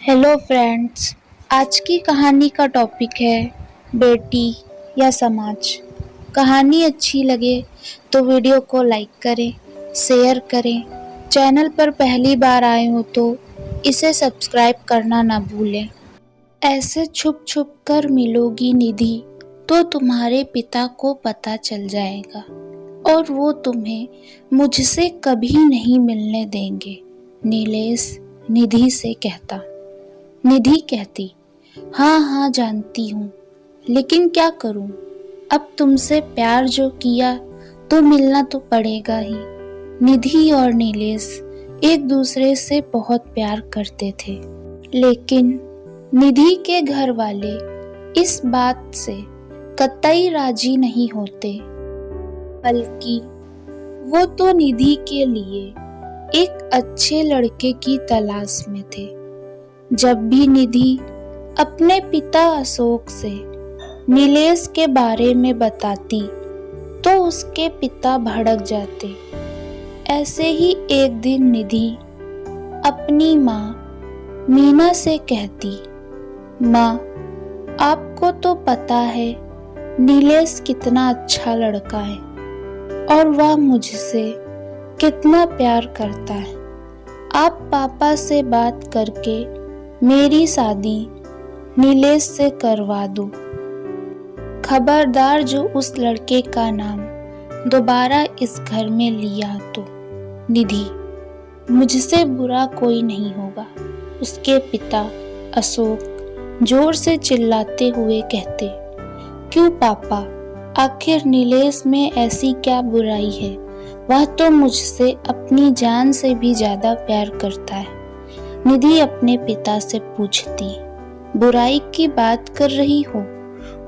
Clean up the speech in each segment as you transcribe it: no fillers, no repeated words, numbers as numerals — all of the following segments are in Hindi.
Hello friends. आज की कहानी का टॉपिक है बेटी या समाज। कहानी अच्छी लगे तो वीडियो को लाइक करें, शेयर करें। चैनल पर पहली बार आए हो तो इसे सब्सक्राइब करना ना भूलें। ऐसे छुप छुप कर मिलोगी निधि तो तुम्हारे पिता को पता चल जाएगा और वो तुम्हें मुझसे कभी नहीं मिलने देंगे। नीलेश निधि से कहता। निधि कहती, हाँ हाँ जानती हूँ, लेकिन क्या करूँ। अब तुमसे प्यार जो किया तो मिलना तो पड़ेगा ही। निधि और नीलेश एक दूसरे से बहुत प्यार करते थे, लेकिन निधि के घर वाले इस बात से कतई राजी नहीं होते, बल्कि वो तो निधि के लिए एक अच्छे लड़के की तलाश में थे। जब भी निधि अपने पिता अशोक से नीलेश के बारे में बताती तो उसके पिता भड़क जाते। ऐसे ही एक दिन निधि अपनी माँ मीना से कहती, माँ आपको तो पता है नीलेश कितना अच्छा लड़का है और वह मुझसे कितना प्यार करता है। आप पापा से बात करके मेरी शादी नीलेश से करवा दो। खबरदार जो उस लड़के का नाम दोबारा इस घर में लिया तो। निधि, मुझसे बुरा कोई नहीं होगा, उसके पिता अशोक जोर से चिल्लाते हुए कहते। क्यों पापा, आखिर नीलेश में ऐसी क्या बुराई है? वह तो मुझसे अपनी जान से भी ज्यादा प्यार करता है। निधि अपने पिता से पूछती, बुराई की बात कर रही हो?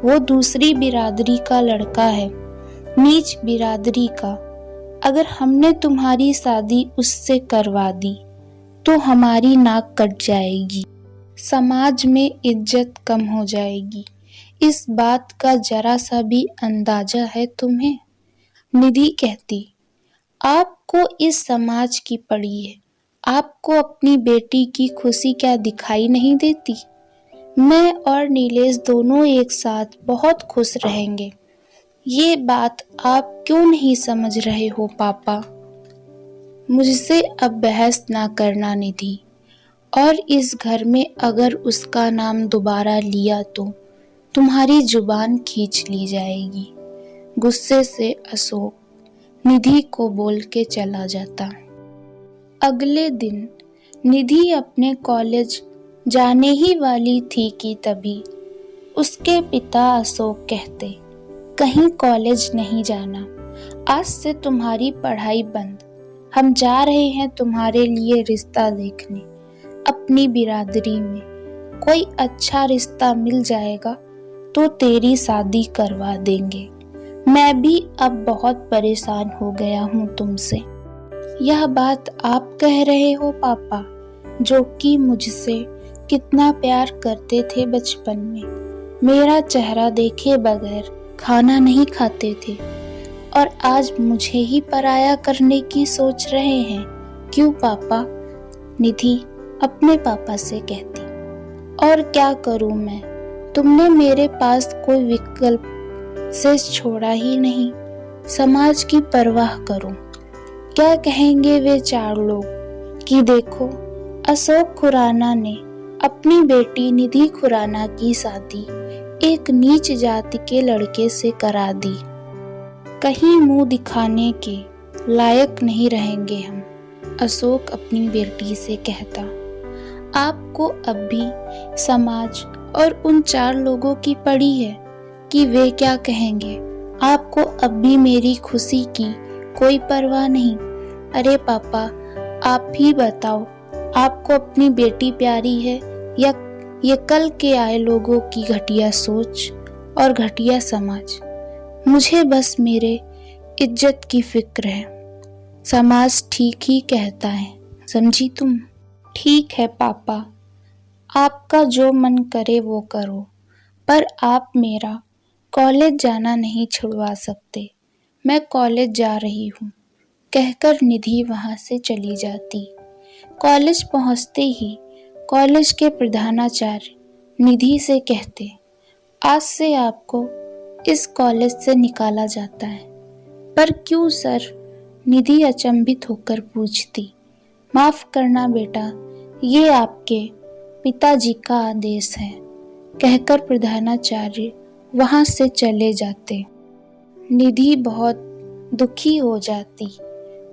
वो दूसरी बिरादरी का लड़का है, नीच बिरादरी का। अगर हमने तुम्हारी शादी उससे करवा दी तो हमारी नाक कट जाएगी, समाज में इज्जत कम हो जाएगी। इस बात का जरा सा भी अंदाजा है तुम्हें? निधि कहती, आपको इस समाज की पड़ी है, आपको अपनी बेटी की खुशी क्या दिखाई नहीं देती? मैं और नीलेश दोनों एक साथ बहुत खुश रहेंगे। ये बात आप क्यों नहीं समझ रहे हो पापा? मुझसे अब बहस ना करना निधि, और इस घर में अगर उसका नाम दोबारा लिया तो तुम्हारी जुबान खींच ली जाएगी। गुस्से से अशोक निधि को बोल के चला जाता। अगले दिन निधि अपने कॉलेज जाने ही वाली थी कि तभी उसके पिता अशोक कहते, कहीं कॉलेज नहीं जाना, आज से तुम्हारी पढ़ाई बंद। हम जा रहे हैं तुम्हारे लिए रिश्ता देखने। अपनी बिरादरी में कोई अच्छा रिश्ता मिल जाएगा तो तेरी शादी करवा देंगे। मैं भी अब बहुत परेशान हो गया हूँ तुमसे। यह बात आप कह रहे हो पापा, जो कि मुझसे कितना प्यार करते थे बचपन में, मेरा चेहरा देखे बगैर खाना नहीं खाते थे, और आज मुझे ही पराया करने की सोच रहे हैं। क्यों पापा? निधि अपने पापा से कहती। और क्या करूं मैं? तुमने मेरे पास कोई विकल्प से छोड़ा ही नहीं। समाज की परवाह करो। क्या कहेंगे वे चार लोग कि देखो, अशोक खुराना ने अपनी बेटी निधि खुराना की शादी एक नीच जाति के लड़के से करा दी। कहीं मुंह दिखाने के लायक नहीं रहेंगे हम, अशोक अपनी बेटी से कहता। आपको अब भी समाज और उन चार लोगों की पड़ी है कि वे क्या कहेंगे। आपको अब भी मेरी खुशी की कोई परवाह नहीं। अरे पापा, आप ही बताओ, आपको अपनी बेटी प्यारी है या ये कल के आए लोगों की घटिया सोच और घटिया समाज? मुझे बस मेरे इज्जत की फिक्र है। समाज ठीक ही कहता है, समझी तुम? ठीक है पापा, आपका जो मन करे वो करो, पर आप मेरा कॉलेज जाना नहीं छुड़वा सकते। मैं कॉलेज जा रही हूँ, कहकर निधि वहां से चली जाती। कॉलेज पहुंचते ही कॉलेज के प्रधानाचार्य निधि से कहते, आज से आपको इस कॉलेज से निकाला जाता है। पर क्यों सर? निधि अचंभित होकर पूछती। माफ करना बेटा, ये आपके पिताजी का आदेश है, कहकर प्रधानाचार्य वहां से चले जाते। निधि बहुत दुखी हो जाती।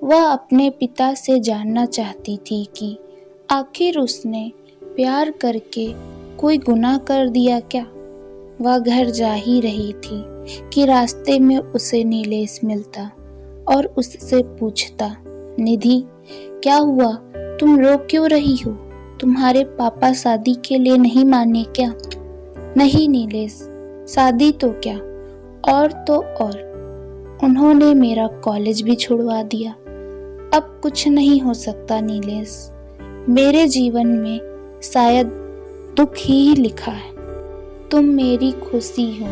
वह अपने पिता से जानना चाहती थी कि आखिर उसने प्यार करके कोई गुनाह कर दिया क्या। वह घर जा ही रही थी कि रास्ते में उसे नीलेश मिलता और उससे पूछता, निधि क्या हुआ, तुम रो क्यों रही हो? तुम्हारे पापा शादी के लिए नहीं माने क्या? नहीं नीलेश, शादी तो क्या, और तो और उन्होंने मेरा कॉलेज भी छुड़वा दिया। अब कुछ नहीं हो सकता नीलेश, मेरे जीवन में शायद दुख ही लिखा है। तुम मेरी खुशी हो।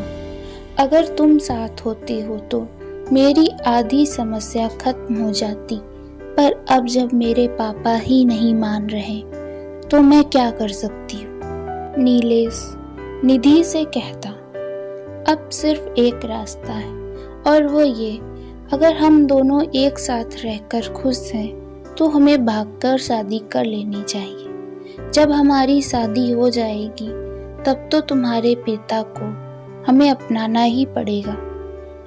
अगर तुम साथ होते हो तो मेरी आधी समस्या खत्म हो जाती, पर अब जब मेरे पापा ही नहीं मान रहे तो मैं क्या कर सकती हूँ। नीलेश निधि से कहता, अब सिर्फ एक रास्ता है और वो ये, अगर हम दोनों एक साथ रहकर खुश हैं तो हमें भागकर शादी कर लेनी चाहिए। जब हमारी शादी हो जाएगी तब तो तुम्हारे पिता को हमें अपनाना ही पड़ेगा।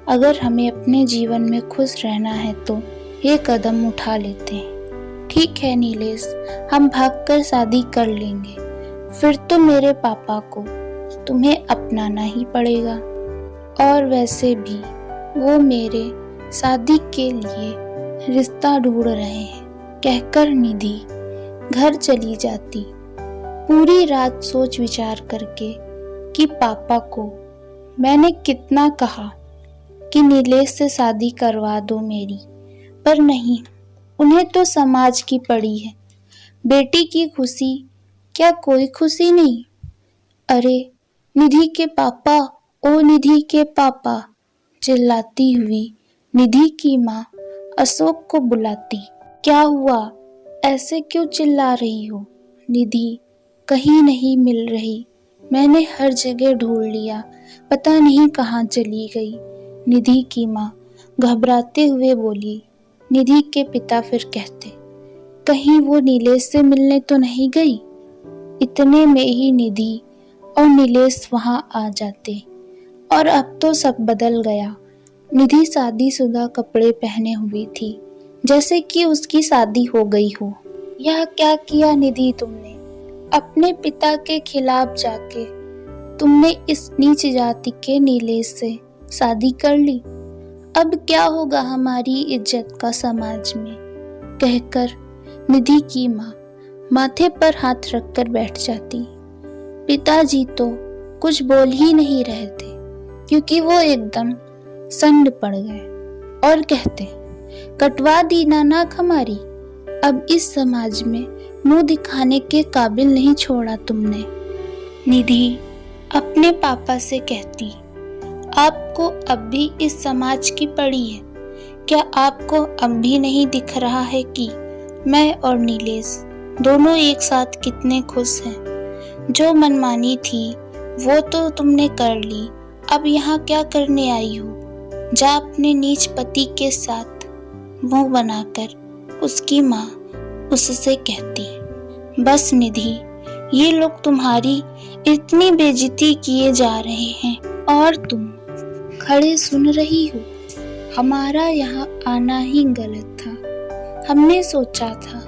अगर हमें अपने जीवन में खुश रहना है तो ये कदम उठा लेते हैं। ठीक है नीलेश, हम भागकर शादी कर लेंगे, फिर तो मेरे पापा को तुम्हें अपनाना ही पड़ेगा। और वैसे भी वो मेरे शादी के लिए रिश्ता ढूंढ रहे हैं, कहकर निधि घर चली जाती। पूरी रात सोच विचार करके कि पापा को मैंने कितना कहा कि नीलेश से शादी करवा दो मेरी, पर नहीं, उन्हें तो समाज की पड़ी है। बेटी की खुशी क्या कोई खुशी नहीं? अरे निधि के पापा, ओ निधि के पापा, चिल्लाती हुई निधि की माँ अशोक को बुलाती। क्या हुआ, ऐसे क्यों चिल्ला रही हो? निधि कहीं नहीं मिल रही, मैंने हर जगह ढूंढ लिया, पता नहीं कहाँ चली गई। निधि की माँ घबराते हुए बोली। निधि के पिता फिर कहते, कहीं वो नीलेश से मिलने तो नहीं गई? इतने में ही निधि और नीलेश वहां आ जाते और अब तो सब बदल गया। निधि शादीशुदा कपड़े पहने हुई थी, जैसे कि उसकी शादी हो गई हो। यह क्या किया निधि तुमने? अपने पिता के खिलाफ जाके तुमने इस नीच जाति के नीलेश से शादी कर ली। अब क्या होगा हमारी इज्जत का समाज में, कहकर निधि की माँ माथे पर हाथ रखकर बैठ जाती। पिताजी तो कुछ बोल ही नहीं रहे थे, क्योंकि वो एकदम सन्न पड़ गए और कहते, कटवा दी ना नाक हमारी, अब इस समाज में मुंह दिखाने के काबिल नहीं छोड़ा तुमने। निधि अपने पापा से कहती, आपको अब भी इस समाज की पड़ी है? क्या आपको अब भी नहीं दिख रहा है कि मैं और नीलेश दोनों एक साथ कितने खुश हैं? जो मनमानी थी वो तो तुमने कर ली, अब यहाँ क्या करने आई हो? जा अपने नीच पति के साथ मुंह बनाकर, उसकी माँ उससे कहती। बस निधि, ये लोग तुम्हारी इतनी बेइज्जती किए जा रहे हैं और तुम खड़े सुन रही हो। हमारा यहाँ आना ही गलत था। हमने सोचा था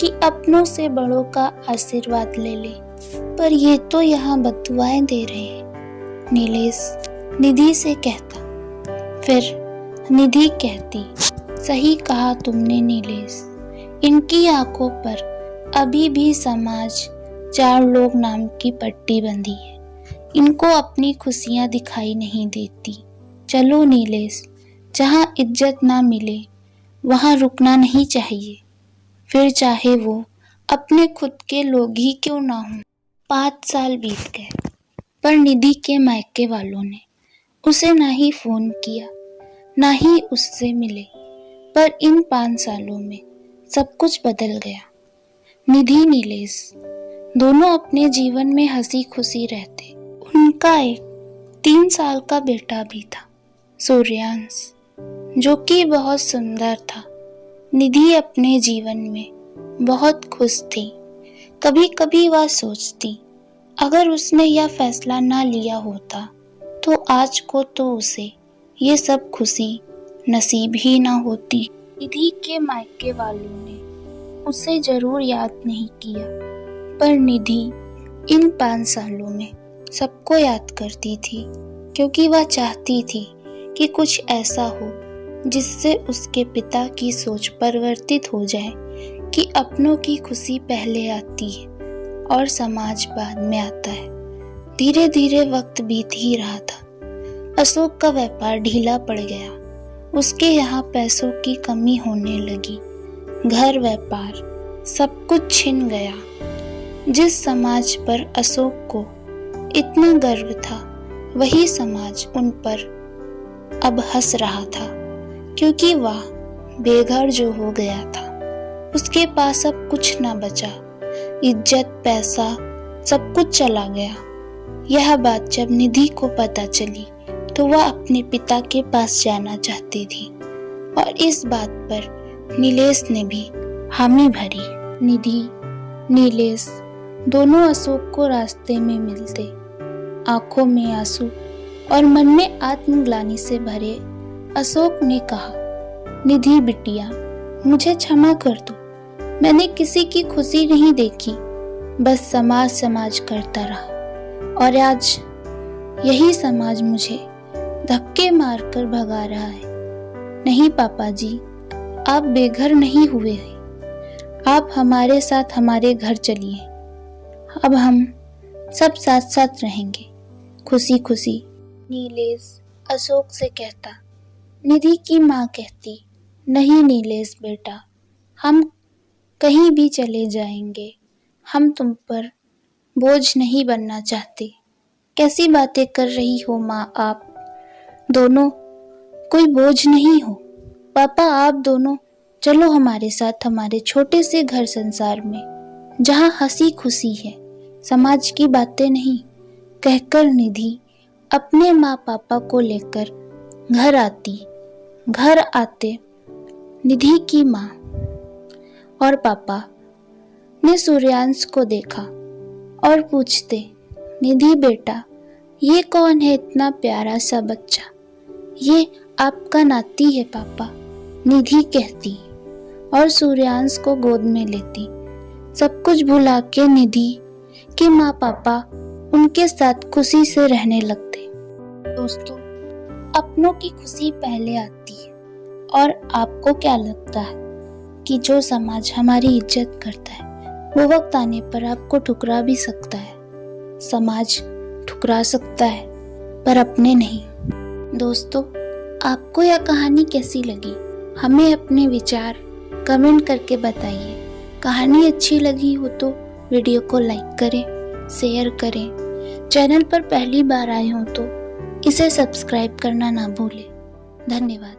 कि अपनों से बड़ों का आशीर्वाद ले ले, पर ये तो यहाँ बददुआएं दे रहे हैं। नीलेश निधि से कहता। फिर निधि कहती, सही कहा तुमने नीलेश, इनकी आंखों पर अभी भी समाज चार लोग नाम की पट्टी बंधी है, इनको अपनी खुशियां दिखाई नहीं देती। चलो नीलेश, जहाँ इज्जत ना मिले वहाँ रुकना नहीं चाहिए, फिर चाहे वो अपने खुद के लोग ही क्यों ना हों। 5 साल बीत गए, पर निधि के मायके वालों ने उसे ना ही फोन किया, ना ही उससे मिले। पर इन 5 सालों में सब कुछ बदल गया। निधि नीलेश दोनों अपने जीवन में हंसी खुशी रहते। उनका एक 3 साल का बेटा भी था, सूर्यांश, जो कि बहुत सुंदर था। निधि अपने जीवन में बहुत खुश थी। कभी कभी वह सोचती, अगर उसने यह फैसला ना लिया होता तो आज को तो उसे ये सब खुशी नसीब ही ना होती। निधि के मायके वालों ने उसे जरूर याद नहीं किया, पर निधि इन 5 सालों में सबको याद करती थी, क्योंकि वह चाहती थी कि कुछ ऐसा हो जिससे उसके पिता की सोच परिवर्तित हो जाए कि अपनों की खुशी पहले आती है और समाज बाद में आता है। धीरे धीरे वक्त बीत ही रहा था। अशोक का व्यापार ढीला पड़ गया। उसके यहाँ पैसों की कमी होने लगी। घर, व्यापार, सब कुछ छिन गया। जिस समाज पर अशोक को इतना गर्व था, वही समाज उन पर अब हंस रहा था, क्योंकि वह बेघर जो हो गया था। उसके पास अब कुछ ना बचा। इज्जत, पैसा, सब कुछ चला गया। यह बात जब निधि को पता चली तो वह अपने पिता के पास जाना चाहती थी, और इस बात पर नीलेश ने भी हामी भरी। निधि, नीलेश दोनों अशोक को रास्ते में मिलते, आंखों में आंसू और मन में आत्मग्लानि से भरे। अशोक ने कहा, निधि बिटिया, मुझे क्षमा कर दो। मैंने किसी की खुशी नहीं देखी, बस समाज करता रहा, और आज यही समाज मुझे धक्के मारकर भगा रहा है। नहीं पापा जी, आप बेघर नहीं हुए हैं। आप हमारे साथ हमारे घर चलिए। अब हम सब साथ साथ रहेंगे, खुशी खुशी। नीलेश अशोक से कहता। निधि की माँ कहती, नहीं नीलेश बेटा, हम कहीं भी चले जाएंगे। हम तुम पर बोझ नहीं बनना चाहते। कैसी बातें कर रही हो माँ, आप दोनों कोई बोझ नहीं हो। पापा, आप दोनों चलो हमारे साथ हमारे छोटे से घर संसार में, जहाँ हंसी खुशी है, समाज की बातें नहीं। कहकर निधि अपने माँ पापा को लेकर घर आती। घर आते निधि की माँ और पापा ने सूर्यांश को देखा और पूछते, निधि बेटा, ये कौन है इतना प्यारा सा बच्चा? ये आपका नाती है पापा, निधि कहती, और सूर्यांश को गोद में लेती। सब कुछ भुला के निधि के माँ पापा उनके साथ खुशी से रहने लगते। दोस्तों, अपनों की खुशी पहले आती है, और आपको क्या लगता है कि जो समाज हमारी इज्जत करता है, वो वक्त आने पर आपको ठुकरा भी सकता है। समाज ठुकरा सकता है, पर अपने नहीं। दोस्तों, आपको यह कहानी कैसी लगी? हमें अपने विचार कमेंट करके बताइए। कहानी अच्छी लगी हो तो वीडियो को लाइक करें, शेयर करें। चैनल पर पहली बार आए हो तो इसे सब्सक्राइब करना ना भूलें। धन्यवाद।